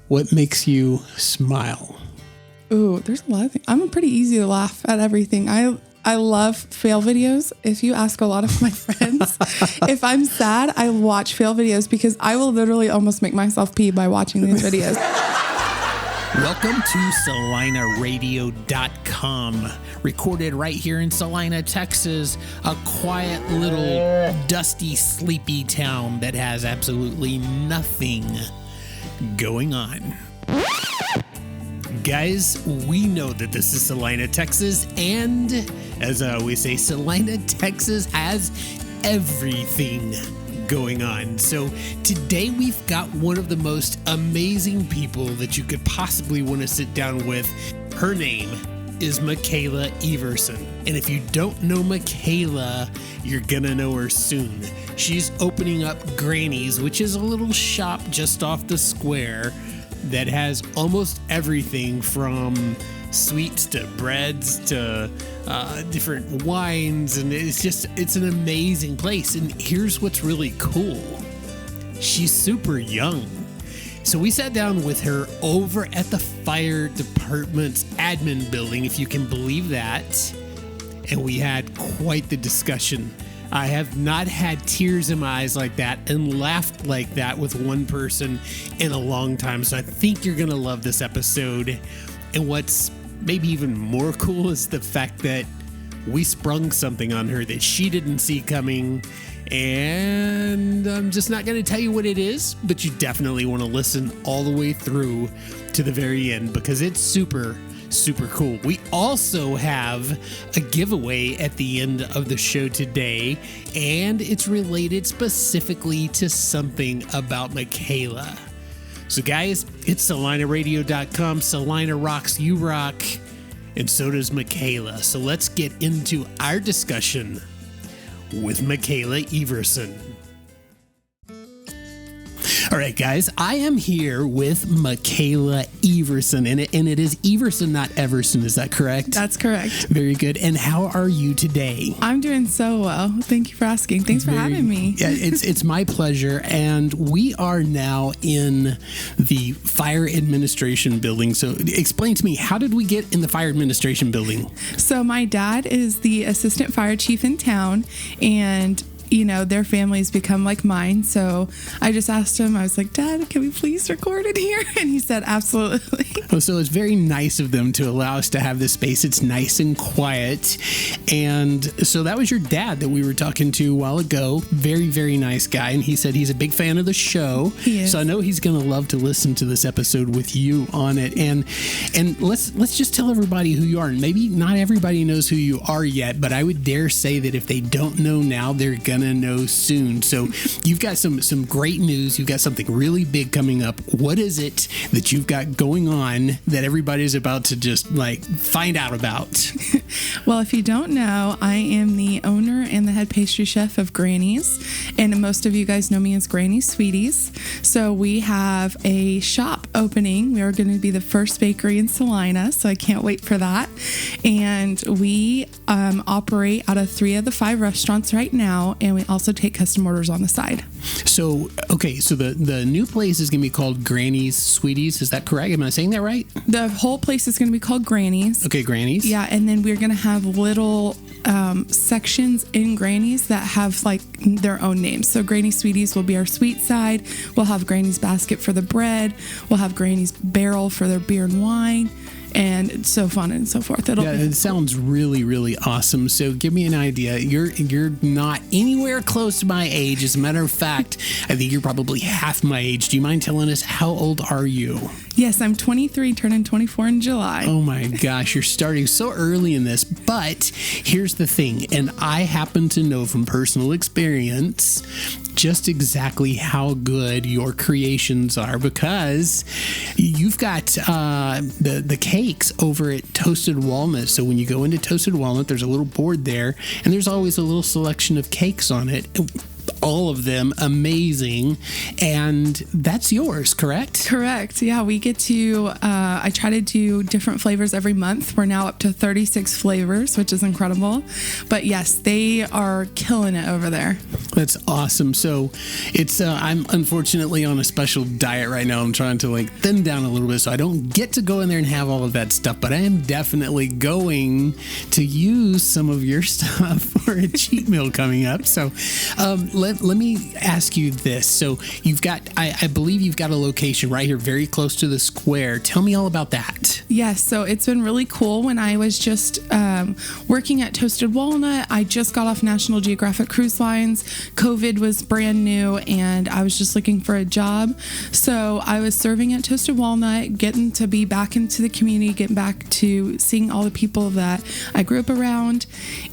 what makes you smile? Ooh, there's a lot of things. I'm pretty easy to laugh at everything. I love fail videos. If you ask a lot of my friends, if I'm sad, I watch fail videos because I will literally almost make myself pee by watching these videos. Welcome to CelinaRadio.com, recorded right here in Celina, Texas, a quiet little dusty, sleepy town that has absolutely nothing going on. Guys, we know that this is Celina, Texas, and as I always say, Celina, Texas has everything going on. So today we've got one of the most amazing people that you could possibly want to sit down with. Her name is Mikala Everson. And if you don't know Mikala, you're gonna know her soon. She's opening up Granny's, which is a little shop just off the square that has almost everything from sweets to breads to different wines, and it's an amazing place. And here's what's really cool. She's super young. So we sat down with her over at the fire department's admin building, if you can believe that, and we had quite the discussion. I have not had tears in my eyes like that and laughed like that with one person in a long time. So I think you're going to love this episode. And what's maybe even more cool is the fact that we sprung something on her that she didn't see coming. And I'm just not going to tell you what it is, but you definitely want to listen all the way through to the very end because it's super cool. We also have a giveaway at the end of the show today, and it's related specifically to something about Mikala. So guys, it's CelinaRadio.com. Celina rocks, you rock, and so does Mikala. So let's get into our discussion with Mikala Everson. All right, guys, I am here with Mikala Everson, and it is Everson, not Everson. Is that correct? That's correct. Very good. And how are you today? I'm doing so well. Thank you for asking. Thanks for having me. Yeah, it's my pleasure. And we are now in the fire administration building. So explain to me, how did we get in the fire administration building? So my dad is the assistant fire chief in town, and you know, their family's become like mine. So I just asked him, I was like, Dad, can we please record it here? And he said, absolutely. Oh, so it's very nice of them to allow us to have this space. It's nice and quiet. And so that was your dad that we were talking to a while ago. Very, very nice guy. And he said he's a big fan of the show. He is. So I know he's going to love to listen to this episode with you on it. And let's just tell everybody who you are. And maybe not everybody knows who you are yet, but I would dare say that if they don't know now, they're going to know soon. So you've got some great news. You've got something really big coming up. What is it that you've got going on that everybody's about to just like find out about? Well, if you don't know, I am the owner and the head pastry chef of Granny's, and most of you guys know me as Granny Sweeties. So we have a shop opening. We are going to be the first bakery in Celina, so I can't wait for that. And we operate out of 3 of the 5 restaurants right now, and we also take custom orders on the side. So, okay, so the new place is going to be called Granny's Sweeties. Is that correct? Am I saying that right? The whole place is going to be called Granny's. Okay, Granny's. Yeah, and then we're going to have little sections in Granny's that have like their own names. So Granny Sweeties will be our sweet side. We'll have Granny's Basket for the bread. We'll have Granny's Barrel for their beer and wine. And it's so fun and so forth. It sounds really, really awesome. So give me an idea. You're not anywhere close to my age. As a matter of fact, I think you're probably half my age. Do you mind telling us, how old are you? Yes, I'm 23, turning 24 in July. Oh my gosh, you're starting so early in this. But here's the thing, and I happen to know from personal experience just exactly how good your creations are, because you've got the cakes over at Toasted Walnut. So when you go into Toasted Walnut, there's a little board there, and there's always a little selection of cakes on it. all of them amazing. And that's yours, correct? Correct. Yeah, we get to, I try to do different flavors every month. We're now up to 36 flavors, which is incredible. But yes, they are killing it over there. That's awesome. So it's, I'm unfortunately on a special diet right now. I'm trying to like thin down a little bit so I don't get to go in there and have all of that stuff, but I am definitely going to use some of your stuff for a cheat meal coming up. So let me ask you this. So you've got, I believe you've got a location right here very close to the square. Tell me all about that. Yes, so it's been really cool. When I was just working at Toasted Walnut, I just got off National Geographic Cruise Lines. COVID was brand new and I was just looking for a job. So I was serving at Toasted Walnut, getting to be back into the community, getting back to seeing all the people that I grew up around.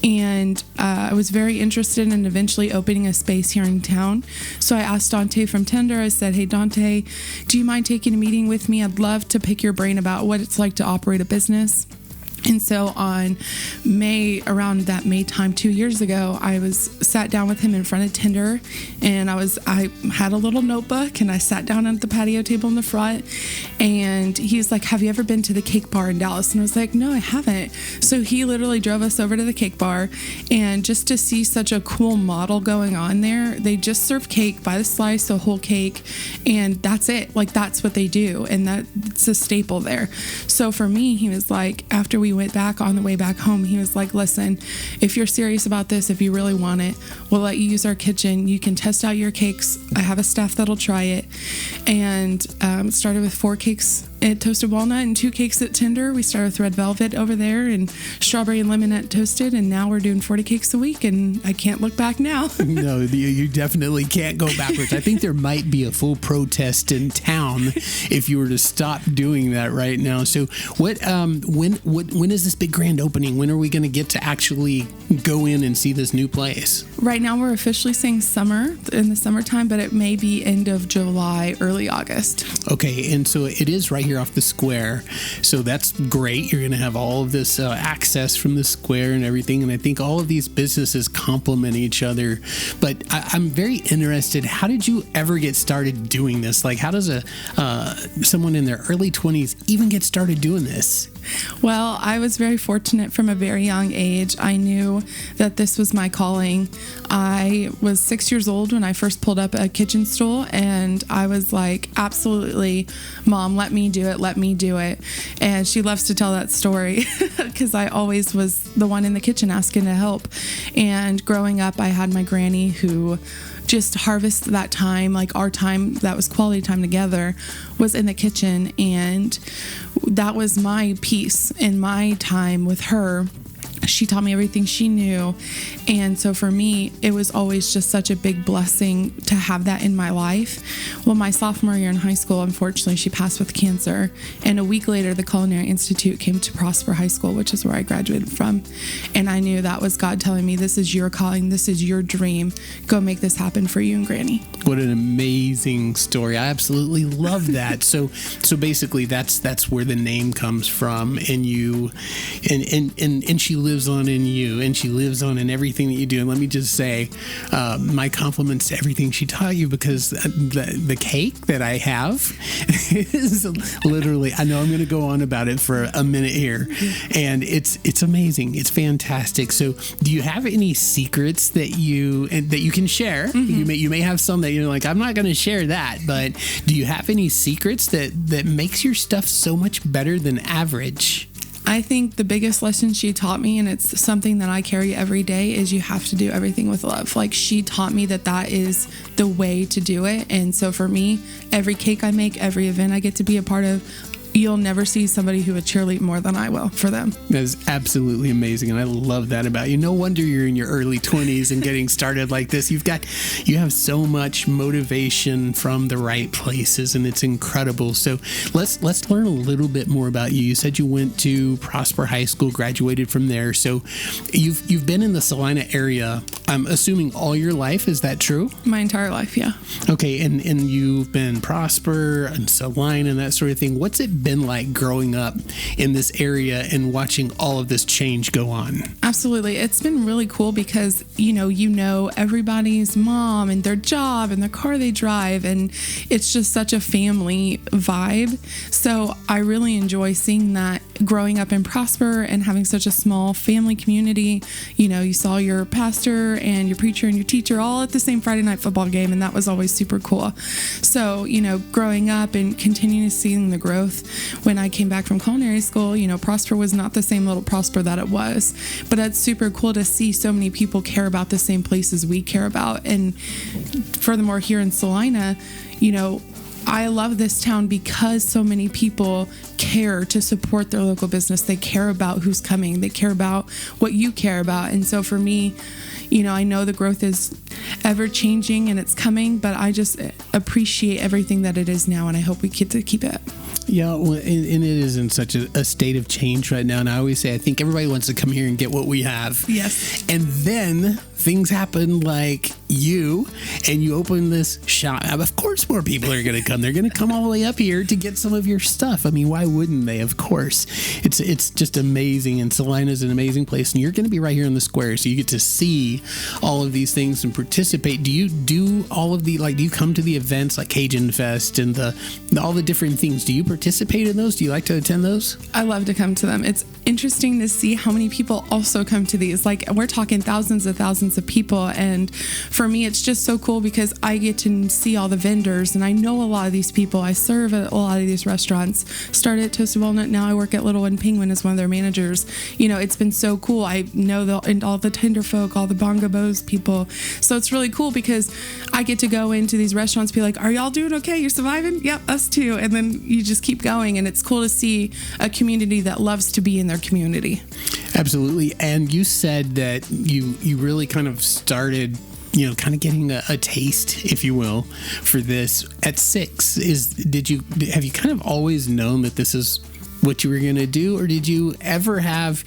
And I was very interested in eventually opening a space here in town. So I asked Dante from Tender, I said, hey, Dante, do you mind taking a meeting with me? I'd love to pick your brain about what it's like to operate a business. And so on around that May time 2 years ago, I was sat down with him in front of Tinder, and I had a little notebook and I sat down at the patio table in the front, and he's like, have you ever been to the cake bar in Dallas? And I was like, no, I haven't. So he literally drove us over to the cake bar, and just to see such a cool model going on there, they just serve cake by the slice, a whole cake, and that's it. Like, that's what they do. And that's a staple there. So for me, he was like, after we went back on the way back home, he was like, listen, if you're serious about this, if you really want it, we'll let you use our kitchen. You can test out your cakes. I have a staff that'll try it. And started with 4 cakes at Toasted Walnut and 2 cakes at Tinder. We started with Red Velvet over there and Strawberry and Lemon at Toasted, and now we're doing 40 cakes a week, and I can't look back now. No, you definitely can't go backwards. I think there might be a full protest in town if you were to stop doing that right now. So when is this big grand opening? When are we going to get to actually go in and see this new place? Right now we're officially saying summer, in the summertime, but it may be end of July, early August. Okay, and so it is right here off the square. So that's great. You're going to have all of this access from the square and everything. And I think all of these businesses complement each other. But I'm very interested. How did you ever get started doing this? Like, how does someone in their early 20s even get started doing this? Well, I was very fortunate from a very young age. I knew that this was my calling. I was 6 years old when I first pulled up a kitchen stool, and I was like, absolutely, Mom, let me do it, let me do it. And she loves to tell that story because I always was the one in the kitchen asking to help. And growing up, I had my granny who just harvest that time, like our time that was quality time together, was in the kitchen, and that was my piece in my time with her. She taught me everything she knew. And so for me, it was always just such a big blessing to have that in my life. Well, my sophomore year in high school, unfortunately, she passed with cancer. And a week later, the Culinary Institute came to Prosper High School, which is where I graduated from. And I knew that was God telling me, this is your calling, this is your dream. Go make this happen for you and Granny. What an amazing story. I absolutely love that. So basically that's where the name comes from, and you and she lives on in you, and she lives on in everything that you do. And let me just say, my compliments to everything she taught you, because the cake that I have is literally, I know I'm going to go on about it for a minute here, and it's amazing. It's fantastic. So do you have any secrets that you can share? Mm-hmm. You may have some that you're like, I'm not going to share that, but do you have any secrets that makes your stuff so much better than average? I think the biggest lesson she taught me, and it's something that I carry every day, is you have to do everything with love. Like, she taught me that is the way to do it. And so for me, every cake I make, every event I get to be a part of, you'll never see somebody who would cheerlead more than I will for them. That is absolutely amazing, and I love that about you. No wonder you're in your early 20s and getting started like this. You have so much motivation from the right places, and it's incredible. So let's learn a little bit more about you. You said you went to Prosper High School, graduated from there. So you've been in the Celina area I'm assuming all your life. Is that true? My entire life, yeah. Okay, and you've been Prosper and Celina and that sort of thing. What's it been like growing up in this area and watching all of this change go on? Absolutely. It's been really cool because, you know everybody's mom and their job and the car they drive, and it's just such a family vibe. So I really enjoy seeing that growing up in Prosper and having such a small family community. You saw your pastor and your preacher and your teacher all at the same Friday night football game, and that was always super cool. So, growing up and continuing to seeing the growth when I came back from culinary school, Prosper was not the same little Prosper that it was, but that's super cool to see so many people care about the same places we care about. And furthermore, here in Celina, I love this town because so many people care to support their local business. They care about who's coming. They care about what you care about. And so for me, I know the growth is ever changing and it's coming, but I just appreciate everything that it is now, and I hope we get to keep it. Yeah, well, and it is in such a state of change right now. And I always say, I think everybody wants to come here and get what we have. Yes. And then things happen like you open this shop. Of course, more people are going to come. They're going to come all the way up here to get some of your stuff. I mean, why wouldn't they? Of course. It's just amazing. And Celina is an amazing place. And you're going to be right here in the square. So you get to see all of these things and participate. Do you do all of do you come to the events like Cajun Fest and all the different things? Do you participate in those? Do you like to attend those? I love to come to them. It's interesting to see how many people also come to these. Like, we're talking thousands of people, and for me it's just so cool because I get to see all the vendors, and I know a lot of these people. I serve at a lot of these restaurants. Started at Toasted Walnut, now I work at Little One Penguin as one of their managers. It's been so cool. I know all the Tenderfolk, all the Bongo Bows people, so it's really cool because I get to go into these restaurants, be like, are y'all doing okay? You're surviving? Yep, us too. And then you just keep going, and it's cool to see a community that loves to be in their community. Absolutely. And you said that you really kind of started, kind of getting a taste, if you will, for this at 6. Have you kind of always known that this is what you were going to do, or did you ever have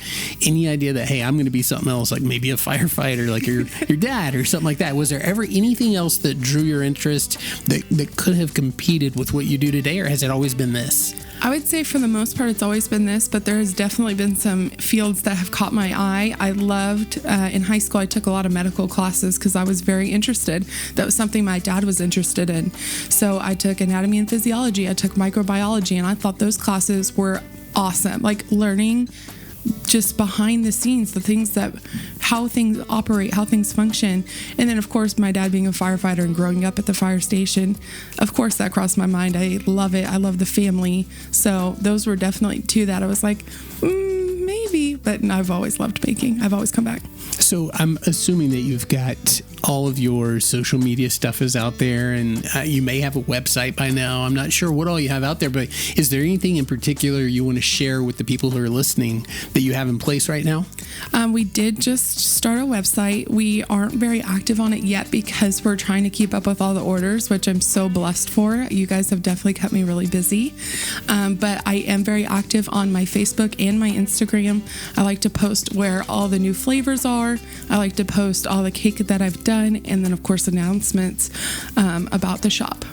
any idea that, hey, I'm going to be something else, like maybe a firefighter, like your dad or something like that? Was there ever anything else that drew your interest that could have competed with what you do today, or has it always been this? I would say for the most part, it's always been this, but there has definitely been some fields that have caught my eye. I loved, in high school, I took a lot of medical classes because I was very interested. That was something my dad was interested in. So I took anatomy and physiology, I took microbiology, and I thought those classes were awesome. Like learning just behind the scenes, how things operate, how things function. And then, of course, my dad being a firefighter and growing up at the fire station, of course, that crossed my mind. I love it. I love the family. So those were definitely two that I was like, maybe. But I've always loved baking. I've always come back. So I'm assuming that you've got all of your social media stuff is out there, and you may have a website by now. I'm not sure what all you have out there, but is there anything in particular you want to share with the people who are listening that you have in place right now? We did just start a website. We aren't very active on it yet because we're trying to keep up with all the orders, which I'm so blessed for. You guys have definitely kept me really busy. But I am very active on my Facebook and my Instagram. I like to post where all the new flavors are. I like to post all the cake that I've done, and then, of course, announcements about the shop.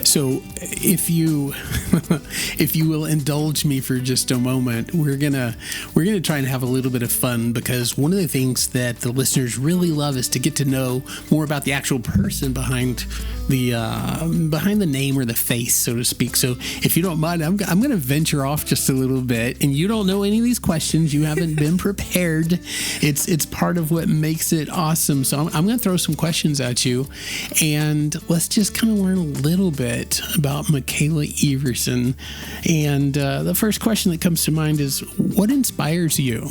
So if you will indulge me for just a moment, we're gonna try and have a little bit of fun, because one of the things that the listeners really love is to get to know more about the actual person behind the name or the face, so to speak. So if you don't mind, I'm going to venture off just a little bit, and you don't know any of these questions. You haven't been prepared. It's part of what makes it awesome. So I'm going to throw some questions at you, and let's just kind of learn a little bit about Mikala Everson. And the first question that comes to mind is, what inspires you?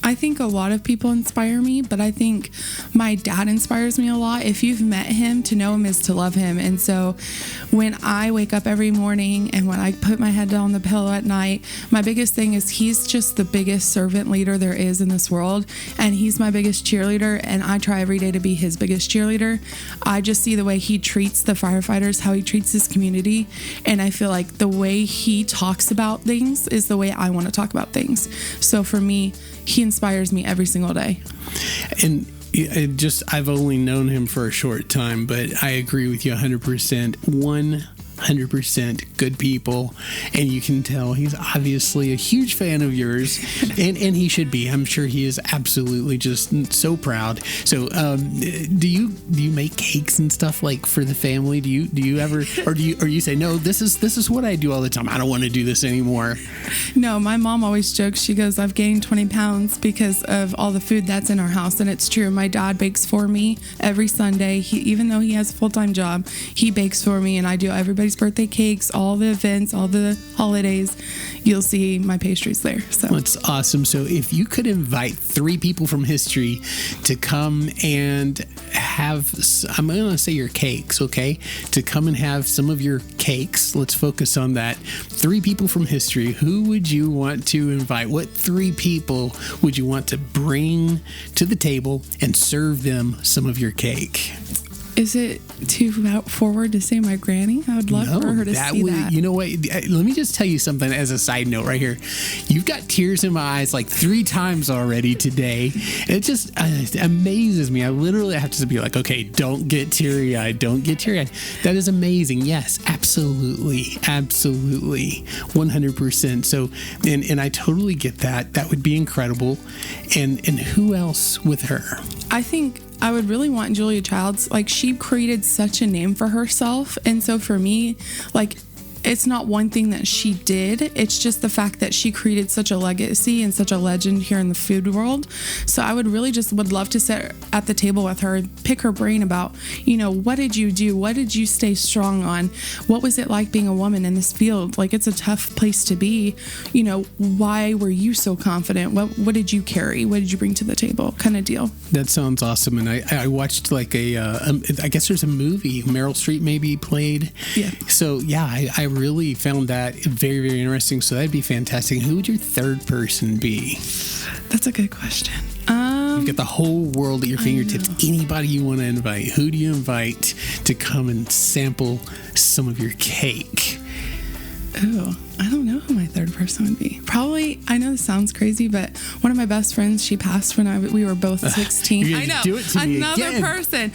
I think a lot of people inspire me, but I think my dad inspires me a lot. If you've met him, to know him is to love him. And so when I wake up every morning and when I put my head down on the pillow at night, my biggest thing is he's just the biggest servant leader there is in this world. And he's my biggest cheerleader. And I try every day to be his biggest cheerleader. I just see the way he treats the firefighters, how he treats his community. And I feel like the way he talks about things is the way I want to talk about things. So for me, he inspires me every single day. And I've only known him for a short time, but I agree with you 100%. 100% good people, and you can tell he's obviously a huge fan of yours, and he should be. I'm sure he is absolutely just so proud. So do you make cakes and stuff like for the family? Do you ever, or you say, no, this is what I do all the time, I don't want to do this anymore? No, my mom always jokes, she goes, I've gained 20 pounds because of all the food that's in our house. And it's true. My dad bakes for me every Sunday. Even though he has a full-time job, he bakes for me, and I do everybody's birthday cakes, all the events, all the holidays. You'll see my pastries there. So that's awesome. So if you could invite 3 people from history to come and have, I'm going to say your cakes, okay? To come and have some of your cakes. Let's focus on that. 3 people from history. Who would you want to invite? What 3 people would you want to bring to the table and serve them some of your cake? Is it too forward to say my granny? I would love for her to see that. You know what? Let me just tell you something as a side note right here. You've got tears in my eyes like 3 times already today. It just it amazes me. I literally have to be like, okay, don't get teary-eyed. Don't get teary-eyed. That is amazing. Yes, absolutely. Absolutely. 100%. So, and I totally get that. That would be incredible. And who else with her? I think I would really want Julia Childs. Like, she created such a name for herself. And so for me, like, it's not one thing that she did. It's just the fact that she created such a legacy and such a legend here in the food world. So I would really would love to sit at the table with her and pick her brain about, what did you do? What did you stay strong on? What was it like being a woman in this field? Like, it's a tough place to be. Why were you so confident? What did you carry? What did you bring to the table? Kind of deal. That sounds awesome. And I watched like I guess there's a movie Meryl Streep maybe played. Yeah. So yeah, I really found that very, very interesting. So that'd be fantastic. Who would your 3rd person be? That's a good question. You've got the whole world at your fingertips. Anybody you want to invite. Who do you invite to come and sample some of your cake? Oh, I don't know who my 3rd person would be. Probably, I know this sounds crazy, but one of my best friends, she passed when we were both 16. I know, do it to another me again. Person.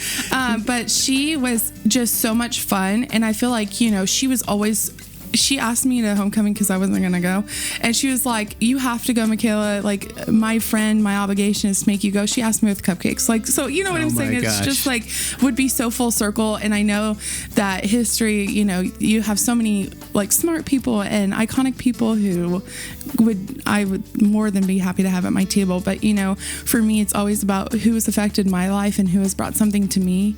But she was just so much fun. And I feel like, she was always, she asked me to homecoming because I wasn't going to go. And she was like, you have to go, Mikala. Like, my friend, my obligation is to make you go. She asked me with cupcakes. Like, so you know what I'm saying? It's just like, would be so full circle. And I know that history, you have so many like smart people and iconic people who I would more than be happy to have at my table. But, for me, it's always about who has affected my life and who has brought something to me.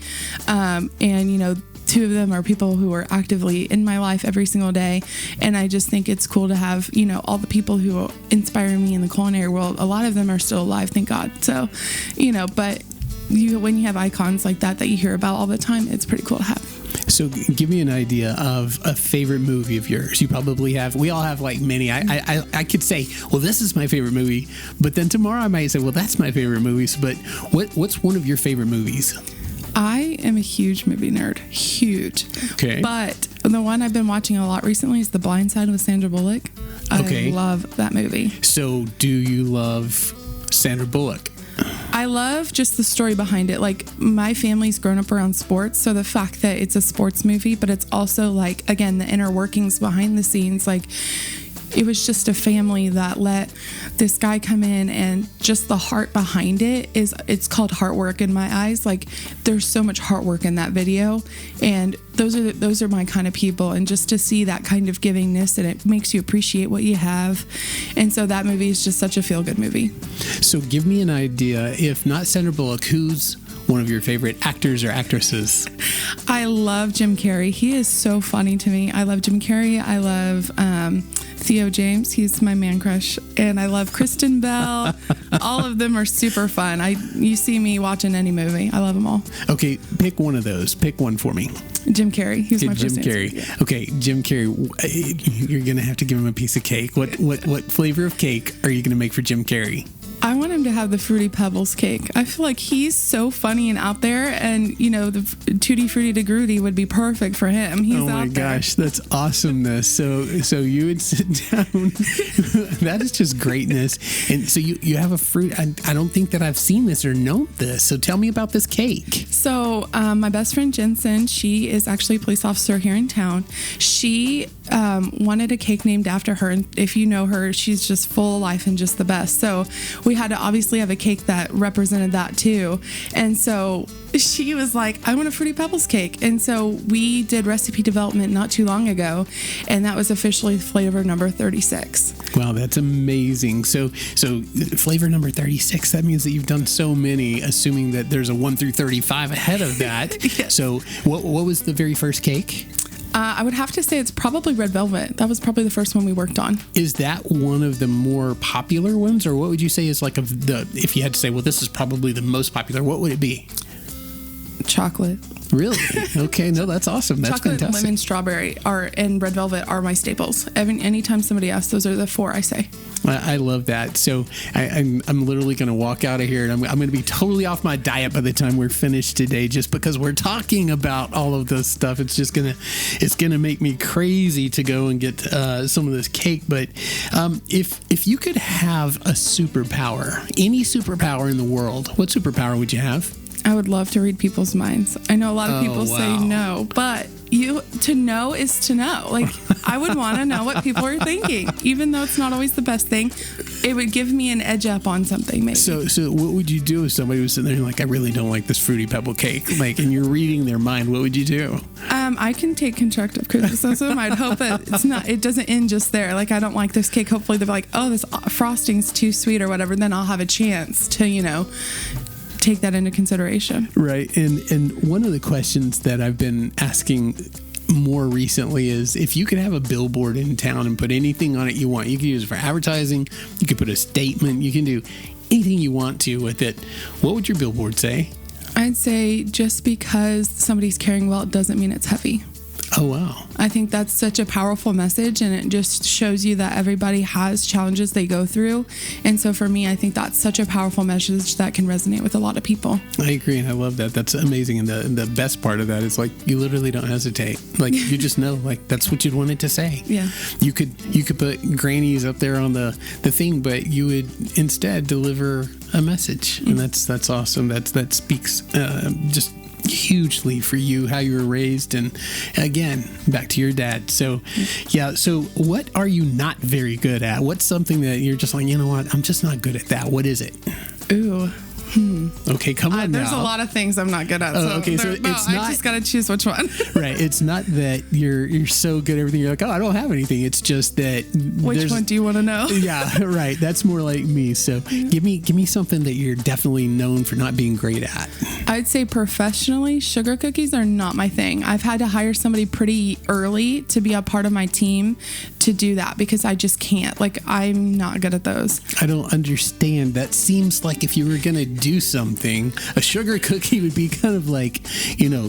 And, 2 of them are people who are actively in my life every single day. And I just think it's cool to have, all the people who inspire me in the culinary world. A lot of them are still alive, thank God. So, but when you have icons like that you hear about all the time, it's pretty cool to have. So give me an idea of a favorite movie of yours. You probably have, we all have like many. I could say, well, this is my favorite movie, but then tomorrow I might say, well, that's my favorite movies. But what's one of your favorite movies? I am a huge movie nerd. Huge. Okay. But the one I've been watching a lot recently is The Blind Side with Sandra Bullock. Okay. I love that movie. So do you love Sandra Bullock? I love just the story behind it. Like, my family's grown up around sports, so the fact that it's a sports movie, but it's also like, again, the inner workings behind the scenes, like, it was just a family that let this guy come in, and just the heart behind it's called heart work in my eyes. Like, there's so much heart work in that video, and those are my kind of people. And just to see that kind of givingness, and it makes you appreciate what you have. And so that movie is just such a feel-good movie. So give me an idea, if not Sandra Bullock, who's one of your favorite actors or actresses? I love Jim Carrey. He is so funny to me. I love Jim Carrey. I love Theo James. He's my man crush. And I love Kristen Bell. All of them are super fun. You see me watching any movie. I love them all. Okay, pick one of those. Pick one for me. Jim Carrey. He's my first Jim Carrey. Yeah. Okay, Jim Carrey. You're gonna have to give him a piece of cake. What flavor of cake are you gonna make for Jim Carrey? I want him to have the Fruity Pebbles cake. I feel like he's so funny and out there, and the Tutti Frutti de Grutti would be perfect for him. He's oh my out there. gosh, that's awesomeness. So you would sit down. That is just greatness. And so you have a fruit. I don't think that I've seen this or known this. So tell me about this cake. So my best friend Jensen, she is actually a police officer here in town. She wanted a cake named after her, and if you know her, she's just full of life and just the best. So we had to obviously have a cake that represented that too. And so she was like, I want a Fruity Pebbles cake. And so we did recipe development not too long ago, and that was officially flavor number 36. Wow, that's amazing. So flavor number 36, that means that you've done so many, assuming that there's a 1 through 35 ahead of that. Yes. So what was the very first cake? I would have to say it's probably red velvet. That was probably the first one we worked on. Is that one of the more popular ones, or what would you say is like if you had to say, well, this is probably the most popular, what would it be? Chocolate. Really? Okay, no, that's awesome. That's Chocolate, fantastic. lemon, strawberry, and red velvet are my staples. Anytime somebody asks, those are the 4 I say. I love that. So I'm literally going to walk out of here, and I'm going to be totally off my diet by the time we're finished today, just because we're talking about all of this stuff. It's just gonna make me crazy to go and get some of this cake. But if you could have a superpower, any superpower in the world, what superpower would you have? I would love to read people's minds. I know a lot of people wow. say no, but to know is to know. Like, I would want to know what people are thinking, even though it's not always the best thing. It would give me an edge up on something, maybe. So what would you do if somebody was sitting there and like, I really don't like this Fruity Pebble cake, like, and you're reading their mind? What would you do? I can take constructive criticism. I'd hope it doesn't end just there. Like, I don't like this cake. Hopefully they'll be like, oh, this frosting's too sweet or whatever. Then I'll have a chance to, take that into consideration. Right. And one of the questions that I've been asking more recently is, if you could have a billboard in town and put anything on it you want, you could use it for advertising, you could put a statement, you can do anything you want to with it, what would your billboard say? I'd say just because somebody's carrying well, it doesn't mean it's heavy. Oh, wow. I think that's such a powerful message, and it just shows you that everybody has challenges they go through. And so for me, I think that's such a powerful message that can resonate with a lot of people. I agree, and I love that. That's amazing. And the best part of that is, like, you literally don't hesitate. Like, you just know, like, that's what you'd want it to say. Yeah. You could put grannies up there on the thing, but you would instead deliver a message. And that's awesome. That speaks just hugely for you, how you were raised, and again, back to your dad. So what are you not very good at? What's something that you're just like, you know what, I'm just not good at that? What is it? Ooh. Okay, come on now. There's a lot of things I'm not good at. Oh, okay, so it's not, I just got to choose which one. Right. It's not that you're so good at everything. You're like, oh, I don't have anything. It's just that. Which one do you want to know? Yeah, right. That's more like me. So give me something that you're definitely known for not being great at. I'd say professionally, sugar cookies are not my thing. I've had to hire somebody pretty early to be a part of my team to do that because I just can't. Like, I'm not good at those. I don't understand. That seems like if you were going to do something, a sugar cookie would be kind of like,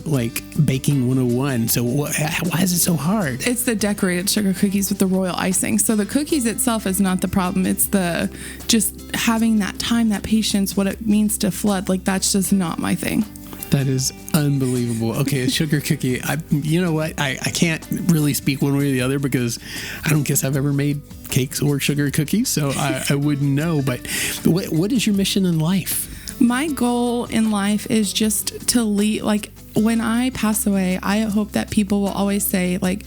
like baking 101. So why is it so hard? It's the decorated sugar cookies with the royal icing. So the cookies itself is not the problem. It's the just having that time, that patience, what it means to flood. Like, that's just not my thing. That is unbelievable. Okay, a sugar cookie. You know what? I can't really speak one way or the other because I don't guess I've ever made cakes or sugar cookies, so I wouldn't know. But what is your mission in life? My goal in life is just to lead. Like, when I pass away, I hope that people will always say, like,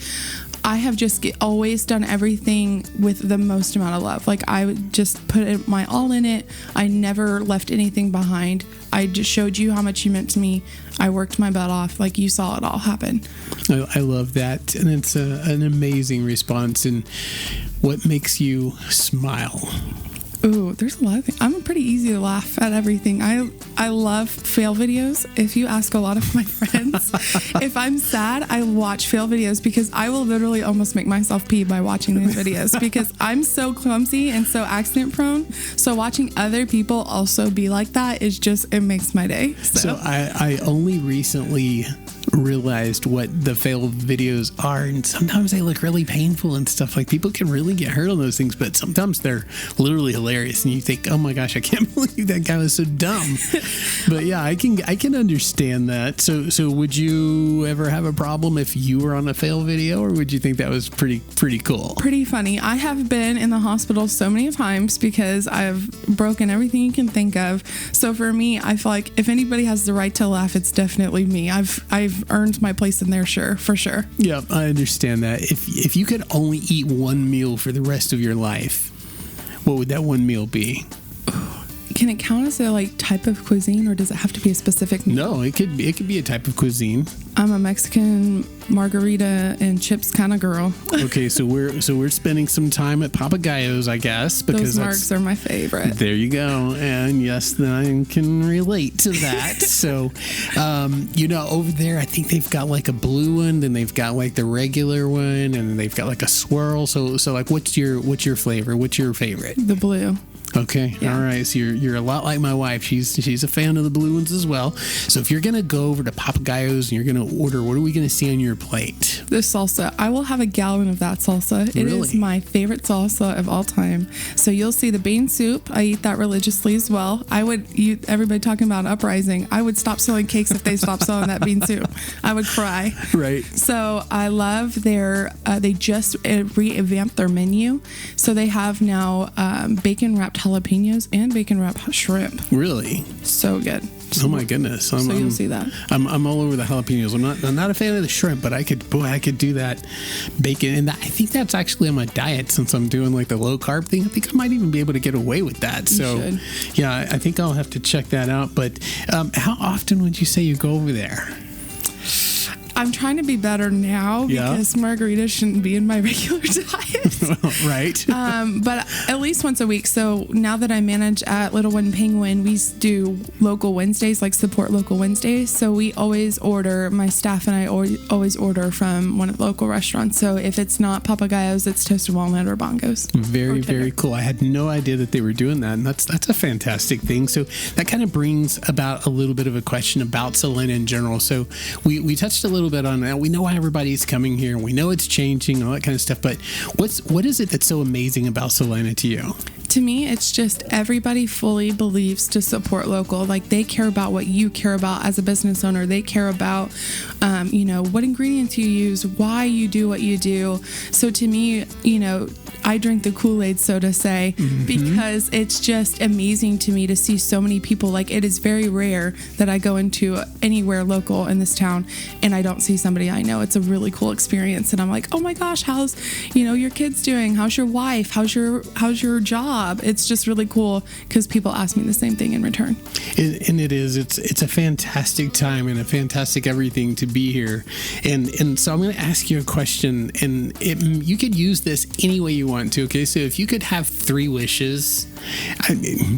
I have just always done everything with the most amount of love. Like, I would just put my all in it. I never left anything behind. I just showed you how much you meant to me. I worked my butt off. Like, you saw it all happen. I love that. And it's an amazing response. And what makes you smile? Ooh, there's a lot of things. I'm pretty easy to laugh at everything. I love fail videos. If you ask a lot of my friends, if I'm sad, I watch fail videos because I will literally almost make myself pee by watching these videos because I'm so clumsy and so accident prone. So watching other people also be like that is just, it makes my day. So I only recently realized what the failed videos are, and sometimes they look really painful and stuff. Like, people can really get hurt on those things, but sometimes they're literally hilarious. hilarious, and you think, oh my gosh, I can't believe that guy was so dumb. But yeah, I can understand that. So would you ever have a problem if you were on a fail video, or would you think that was pretty cool? Pretty funny. I have been in the hospital so many times because I've broken everything you can think of. So for me, I feel like if anybody has the right to laugh, it's definitely me. I've earned my place in there, for sure. Yeah, I understand that. If you could only eat one meal for the rest of your life, what would that one meal be? Can it count as a type of cuisine, or does it have to be a specific meal? No, it could be a type of cuisine. I'm a Mexican margarita and chips kind of girl. Okay, so we're spending some time at Papagayo's, I guess, because those marks are my favorite. There you go. And yes, then I can relate to that. So, over there, I think they've got a blue one, then they've got the regular one, and then they've got a swirl. So what's your flavor? What's your favorite? The blue. Okay. Yeah. All right. So you're a lot like my wife. She's a fan of the blue ones as well. So if you're going to go over to Papagayo's and you're going to order, what are we going to see on your plate? The salsa. I will have a gallon of that salsa. It is my favorite salsa of all time. So you'll see the bean soup. I eat that religiously as well. Everybody talking about uprising. I would stop selling cakes if they stopped selling that bean soup. I would cry. Right. So I love they just revamped their menu. So they have now bacon wrapped jalapenos and bacon wrapped shrimp. Really? So good. Oh my goodness! You'll see that. I'm all over the jalapenos. I'm not a fan of the shrimp, but I could do that bacon, and I think that's actually on my diet since I'm doing the low carb thing. I think I might even be able to get away with that. So yeah, I think I'll have to check that out. But how often would you say you go over there? I'm trying to be better now because margaritas shouldn't be in my regular diet. Right. But at least once a week. So now that I manage at Little One Penguin, we do local Wednesdays, support local Wednesdays. So we always order, my staff and I always order from one of the local restaurants. So if it's not Papagayo's, it's Toasted Walnut or Bongo's. Very, very cool. I had no idea that they were doing that. And that's a fantastic thing. So that kind of brings about a little bit of a question about Celina in general. So we touched a little bit on that. We know why everybody's coming here. We know it's changing, all that kind of stuff. But what is it that's so amazing about Celina to you? To me, it's just everybody fully believes to support local. They care about what you care about as a business owner. They care about, what ingredients you use, why you do what you do. So to me, I drink the Kool-Aid, so to say, because it's just amazing to me to see so many people. It is very rare that I go into anywhere local in this town and I don't see somebody I know. It's a really cool experience. And I'm like, oh my gosh, how's, your kids doing? How's your wife? How's your job? It's just really cool because people ask me the same thing in return. And it's a fantastic time and a fantastic everything to be here. And so I'm going to ask you a question, and you could use this any way you want to. Okay, so if you could have 3 wishes,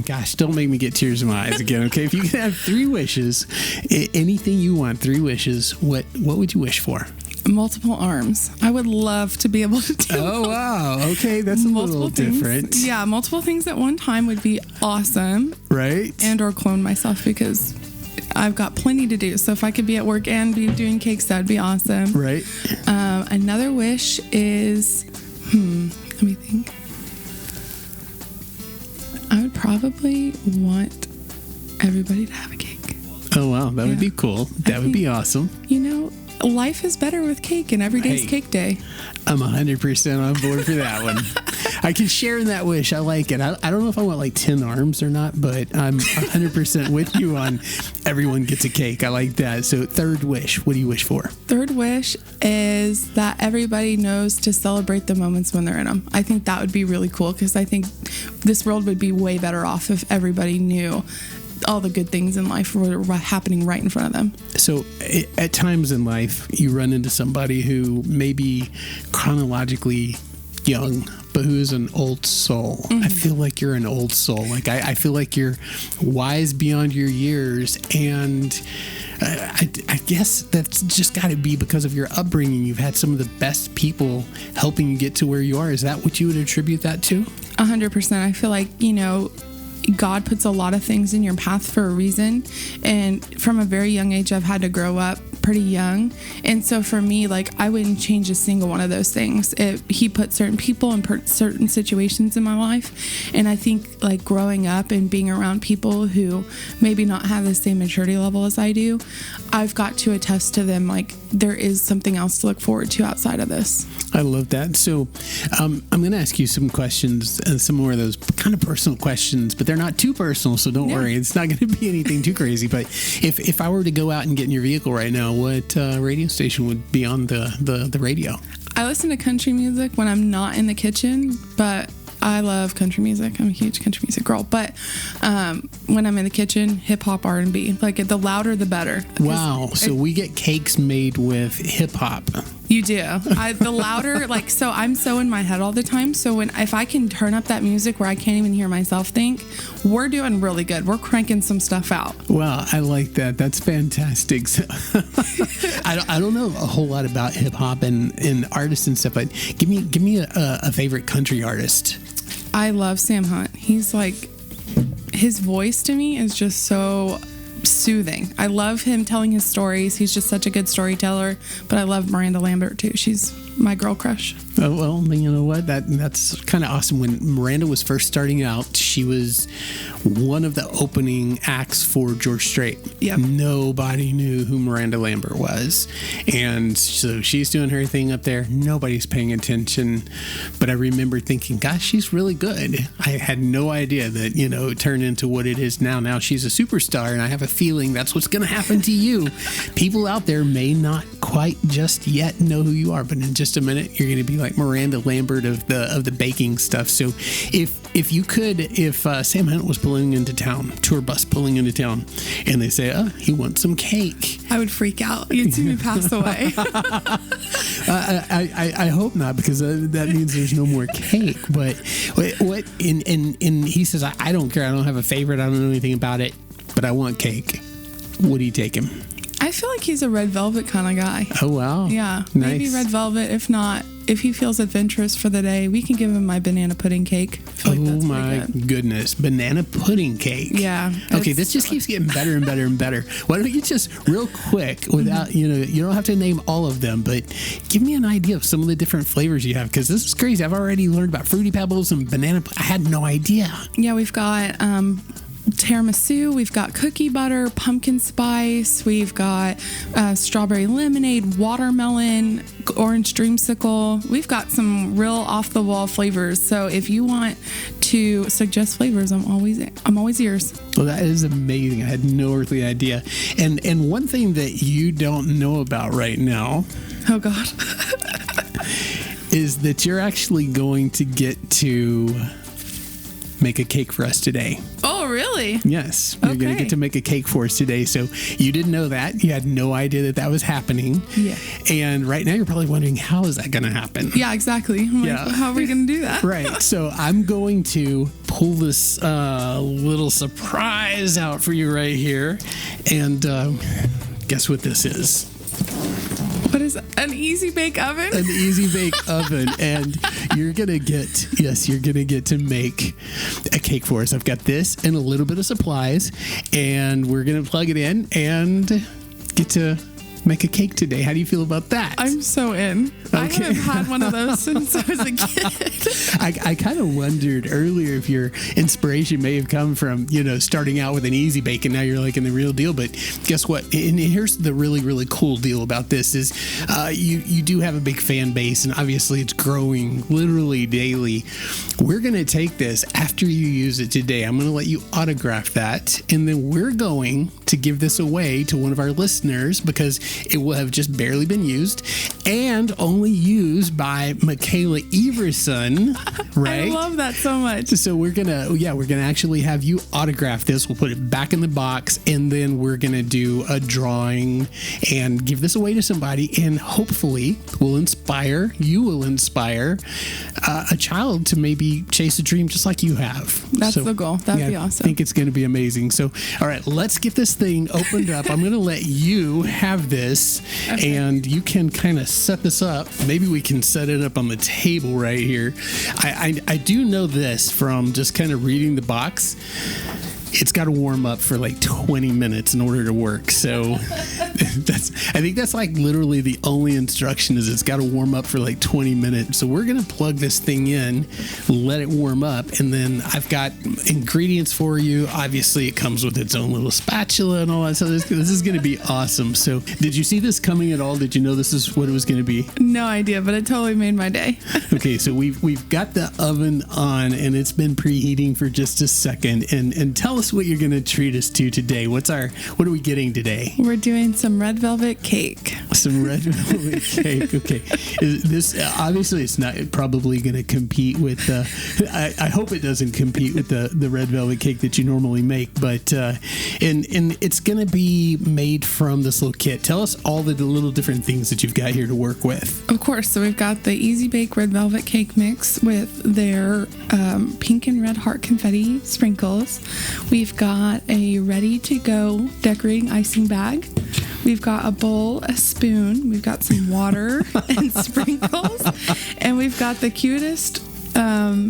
gosh, don't make me get tears in my eyes again. Okay, if you could have 3 wishes, anything you want, 3 wishes, what would you wish for? Multiple arms. I would love to be able to do. Oh wow! Okay, that's a little different. Yeah, multiple things at one time would be awesome. Right. And/or clone myself because I've got plenty to do. So if I could be at work and be doing cakes, that'd be awesome. Right. Another wish is, let me think. I would probably want everybody to have a cake. Oh wow, that would be cool. That would be awesome. Life is better with cake, and every day's cake day. I'm 100% on board for that one. I can share in that wish. I like it. I don't know if I want 10 arms or not, but I'm 100% with you on everyone gets a cake. I like that. So 3rd wish, what do you wish for? 3rd wish is that everybody knows to celebrate the moments when they're in them. I think that would be really cool because I think this world would be way better off if everybody knew all the good things in life were happening right in front of them. So at times in life, you run into somebody who may be chronologically young, but who is an old soul. I feel like you're an old soul. I feel like you're wise beyond your years. And I guess that's just got to be because of your upbringing. You've had some of the best people helping you get to where you are. Is that what you would attribute that to? 100%. I feel like, God puts a lot of things in your path for a reason. And from a very young age, I've had to grow up pretty young. And so for me, like, I wouldn't change a single one of those things. He put certain people in certain situations in my life. And I think, like, growing up and being around people who maybe not have the same maturity level as I do, I've got to attest to them, like, there is something else to look forward to outside of this. I love that. So I'm going to ask you some questions, some more of those kind of personal questions, but they're not too personal, so don't worry. It's not going to be anything too crazy. But if I were to go out and get in your vehicle right now, what radio station would be on the radio? I listen to country music when I'm not in the kitchen, but I love country music. I'm a huge country music girl. But when I'm in the kitchen, hip hop, R&B. Like, the louder, the better. Wow. So we get cakes made with hip hop. You do. The louder, like, so I'm so in my head all the time. So if I can turn up that music where I can't even hear myself think, we're doing really good. We're cranking some stuff out. Wow, I like that. That's fantastic. So, I don't know a whole lot about hip hop and artists and stuff, but give me a favorite country artist. I love Sam Hunt. He's like, his voice to me is just so soothing. I love him telling his stories. He's just such a good storyteller. But I love Miranda Lambert too. She's my girl crush. Oh, well, you know what? That's kind of awesome. When Miranda was first starting out, she was one of the opening acts for George Strait. Yep. Nobody knew who Miranda Lambert was. And so she's doing her thing up there. Nobody's paying attention. But I remember thinking, gosh, she's really good. I had no idea that, it turned into what it is now. Now she's a superstar, and I have a feeling that's what's going to happen to you. People out there may not quite just yet know who you are, but in just a minute, you're going to be like Miranda Lambert of the baking stuff. So if Sam Hunt was pulling into town, tour bus pulling into town, and they say, he wants some cake, I would freak out. You'd see me pass away. I hope not, because that means there's no more cake. But what and he says, I don't care. I don't have a favorite. I don't know anything about it, but I want cake. What do you take him? I feel like he's a red velvet kind of guy. Oh, wow. Yeah. Nice. Maybe red velvet. If not, if he feels adventurous for the day, we can give him my banana pudding cake. I feel like that's my pretty good. goodness. Banana pudding cake. Yeah. Okay, this just keeps getting better and better and better. Why don't you just real quick, without, you don't have to name all of them, but give me an idea of some of the different flavors you have, because this is crazy. I've already learned about Fruity Pebbles and banana. I had no idea. Yeah, we've got tiramisu, we've got cookie butter, pumpkin spice, we've got strawberry lemonade, watermelon, orange dreamsicle. We've got some real off the wall flavors. So if you want to suggest flavors, I'm always ears. Well, that is amazing. I had no earthly idea. And one thing that you don't know about right now, oh God, is that you're actually going to get to make a cake for us today. Oh, really? Yes. You're going to get to make a cake for us today. So you didn't know that. You had no idea that was happening. Yeah. And right now you're probably wondering, how is that going to happen? Yeah, exactly. I'm like, well, how are we going to do that? Right. So I'm going to pull this little surprise out for you right here. And guess what this is? What is an easy bake oven? An easy bake oven. And you're going to get to make a cake for us. I've got this and a little bit of supplies, and we're going to plug it in and get to make a cake today. How do you feel about that? I'm so in. Okay. I haven't had one of those since I was a kid. I kind of wondered earlier if your inspiration may have come from, starting out with an easy bake and now you're liking the real deal. But guess what? And here's the really, really cool deal about this is you do have a big fan base, and obviously it's growing literally daily. We're going to take this after you use it today. I'm going to let you autograph that, and then we're going to give this away to one of our listeners, because it will have just barely been used and only used by Mikala Everson, right? I love that so much. So we're gonna actually have you autograph this. We'll put it back in the box, and then we're gonna do a drawing and give this away to somebody, and hopefully you will inspire a child to maybe chase a dream just like you have. That's the goal. That'd be awesome. I think it's gonna be amazing. So, all right, let's get this thing opened up. I'm gonna let you have this, okay, and you can kind of set this up. Maybe we can set it up on the table right here. I do know this from just kind of reading the box. It's got to warm up for like 20 minutes in order to work. So I think that's like literally the only instruction is it's got to warm up for like 20 minutes. So we're going to plug this thing in, let it warm up, and then I've got ingredients for you. Obviously, it comes with its own little spatula and all that. So this is going to be awesome. So did you see this coming at all? Did you know this is what it was going to be? No idea, but it totally made my day. Okay, so we've got the oven on, and it's been preheating for just a second. And tell us what you're going to treat us to today. What are we getting today? We're doing some red velvet cake. Some red velvet cake. Okay. This obviously it's not probably going to compete with. I hope it doesn't compete with the red velvet cake that you normally make. But and it's going to be made from this little kit. Tell us all the little different things that you've got here to work with. Of course. So we've got the Easy Bake red velvet cake mix with their pink and red heart confetti sprinkles. We've got a ready to go decorating icing bag. We've got a bowl, a spoon, we've got some water and sprinkles, and we've got the cutest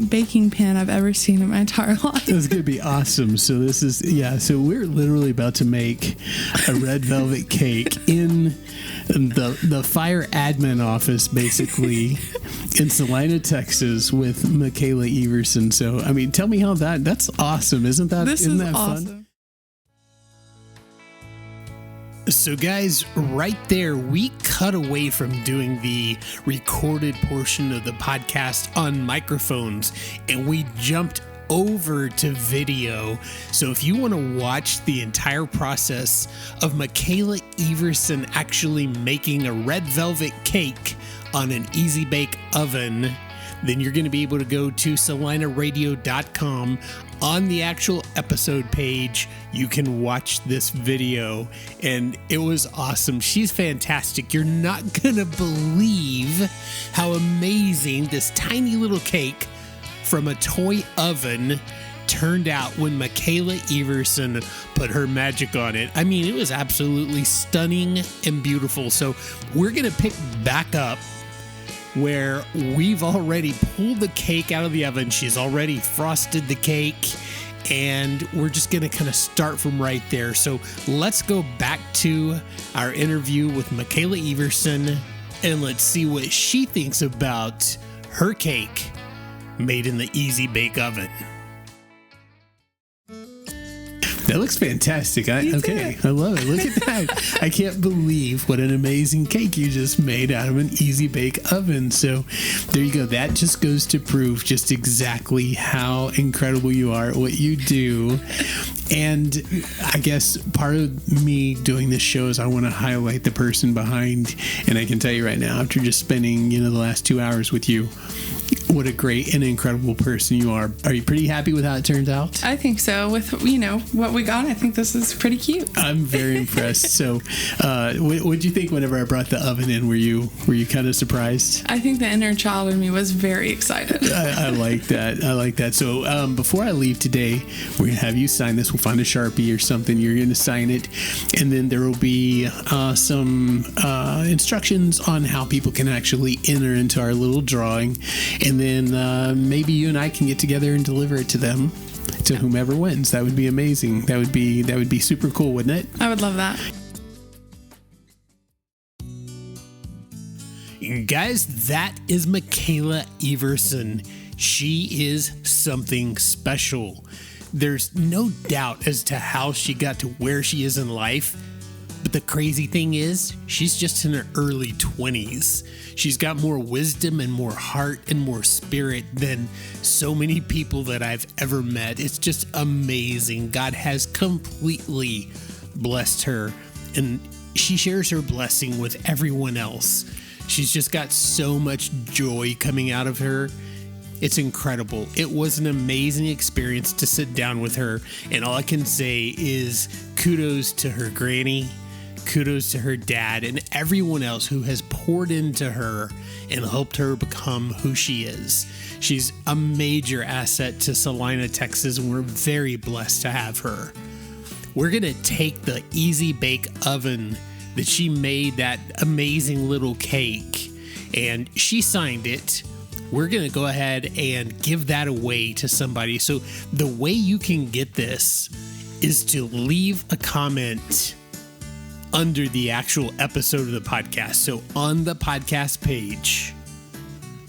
baking pan I've ever seen in my entire life. This is going to be awesome. So so we're literally about to make a red velvet cake in the fire admin office, basically, in Celina, Texas, with Mikala Everson. So, I mean, tell me how that's awesome. Isn't that awesome. Fun? So guys, right there, we cut away from doing the recorded portion of the podcast on microphones, and we jumped over to video. So if you want to watch the entire process of Mikala Everson actually making a red velvet cake on an Easy Bake oven, then you're going to be able to go to celinaradio.com. On the actual episode page, you can watch this video, and it was awesome. She's fantastic. You're not going to believe how amazing this tiny little cake from a toy oven turned out when Mikala Everson put her magic on it. I mean, it was absolutely stunning and beautiful. So we're going to pick back up where we've already pulled the cake out of the oven. She's already frosted the cake, and we're just going to kind of start from right there. So let's go back to our interview with Mikala Everson, and let's see what she thinks about her cake made in the Easy Bake oven. That looks fantastic. I love it. Look at that. I can't believe what an amazing cake you just made out of an Easy Bake oven. So there you go. That just goes to prove just exactly how incredible you are at what you do. And I guess part of me doing this show is I want to highlight the person behind. And I can tell you right now, after just spending, the last 2 hours with you, what a great and incredible person you are. Are you pretty happy with how it turns out? I think so. With, what we got, I think this is pretty cute. I'm very impressed. So, what did you think whenever I brought the oven in? Were you kind of surprised? I think the inner child in me was very excited. I like that. So, before I leave today, we're going to have you sign this. We'll find a Sharpie or something. You're going to sign it. And then there will be some instructions on how people can actually enter into our little drawing. And then maybe you and I can get together and deliver it to them, to whomever wins. That would be amazing. That would be super cool, wouldn't it? I would love that. Guys, that is Mikala Everson. She is something special. There's no doubt as to how she got to where she is in life. But the crazy thing is, she's just in her early 20s. She's got more wisdom and more heart and more spirit than so many people that I've ever met. It's just amazing. God has completely blessed her, and she shares her blessing with everyone else. She's just got so much joy coming out of her. It's incredible. It was an amazing experience to sit down with her, and all I can say is kudos to her granny. Kudos to her dad and everyone else who has poured into her and helped her become who she is. She's a major asset to Celina, Texas, and we're very blessed to have her. We're going to take the Easy Bake oven that she made that amazing little cake, and she signed it. We're going to go ahead and give that away to somebody. So the way you can get this is to leave a comment under the actual episode of the podcast. So on the podcast page,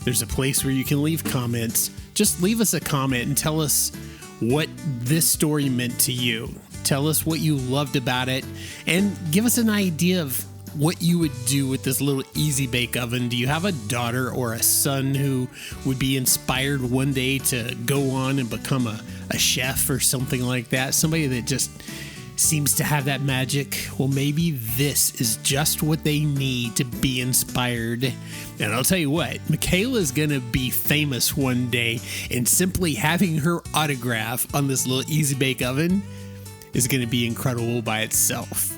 there's a place where you can leave comments. Just leave us a comment and tell us what this story meant to you. Tell us what you loved about it and give us an idea of what you would do with this little easy bake oven. Do you have a daughter or a son who would be inspired one day to go on and become a chef or something like that? Somebody that just seems to have that magic. Well, maybe this is just what they need to be inspired. And I'll tell you what, Mikala is going to be famous one day, and simply having her autograph on this little easy bake oven is going to be incredible by itself.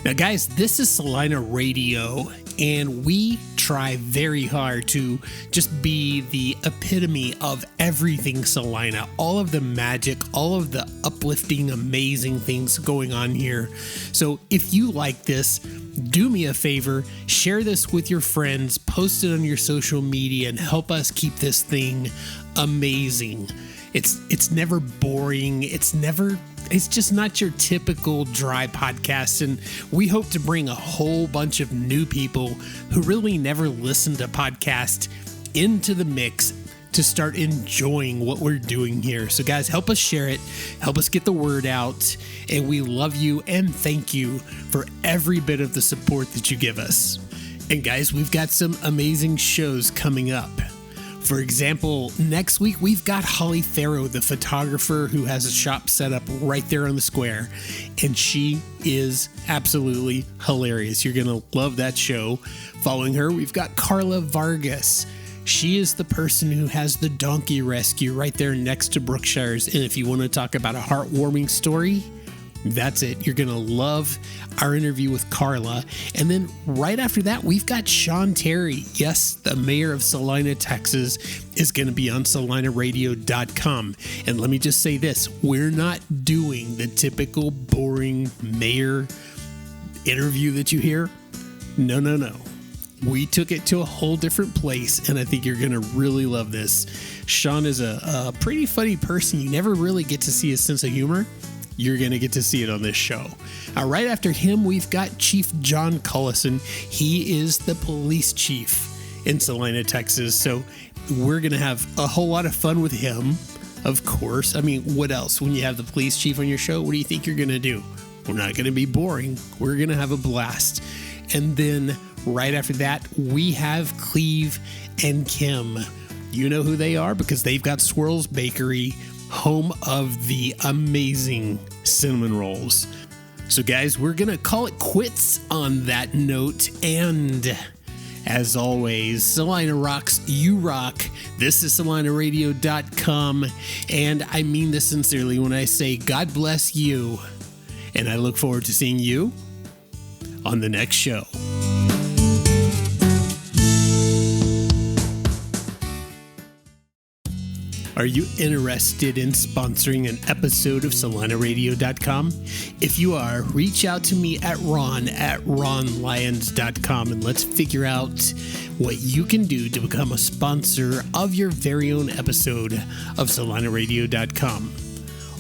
Now, guys, this is Celina Radio, and we try very hard to just be the epitome of everything Celina, all of the magic, all of the uplifting, amazing things going on here. So if you like this, do me a favor, share this with your friends, post it on your social media, and help us keep this thing amazing. It's never boring. It's just not your typical dry podcast. And we hope to bring a whole bunch of new people who really never listened to podcasts into the mix to start enjoying what we're doing here. So guys, help us share it, help us get the word out, and we love you and thank you for every bit of the support that you give us. And guys, we've got some amazing shows coming up. For example, next week we've got Holly Farrow, the photographer who has a shop set up right there on the square, and she is absolutely hilarious. You're going to love that show. Following her, we've got Carla Vargas. She is the person who has the donkey rescue right there next to Brookshire's, and if you want to talk about a heartwarming story, that's it. You're going to love our interview with Carla. And then right after that, we've got Sean Terry. Yes, the mayor of Celina, Texas, is going to be on CelinaRadio.com. And let me just say this. We're not doing the typical boring mayor interview that you hear. No. We took it to a whole different place, and I think you're going to really love this. Sean is a pretty funny person. You never really get to see his sense of humor. You're going to get to see it on this show. Right after him, we've got Chief John Cullison. He is the police chief in Celina, Texas. So we're going to have a whole lot of fun with him, of course. I mean, what else? When you have the police chief on your show, what do you think you're going to do? We're not going to be boring. We're going to have a blast. And then right after that, we have Cleve and Kim. You know who they are because they've got Swirls Bakery, home of the amazing cinnamon rolls. So guys, we're going to call it quits on that note. And as always, Celina rocks, you rock. This is CelinaRadio.com. And I mean this sincerely when I say God bless you. And I look forward to seeing you on the next show. Are you interested in sponsoring an episode of CelinaRadio.com? If you are, reach out to me at ron@ronlyons.com and let's figure out what you can do to become a sponsor of your very own episode of CelinaRadio.com.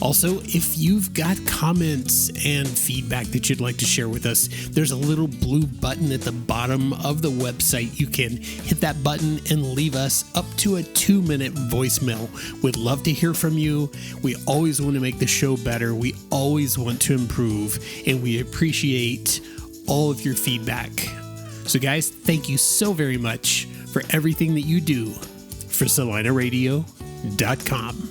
Also, if you've got comments and feedback that you'd like to share with us, there's a little blue button at the bottom of the website. You can hit that button and leave us up to a 2-minute voicemail. We'd love to hear from you. We always want to make the show better. We always want to improve, and we appreciate all of your feedback. So guys, thank you so very much for everything that you do for CelinaRadio.com.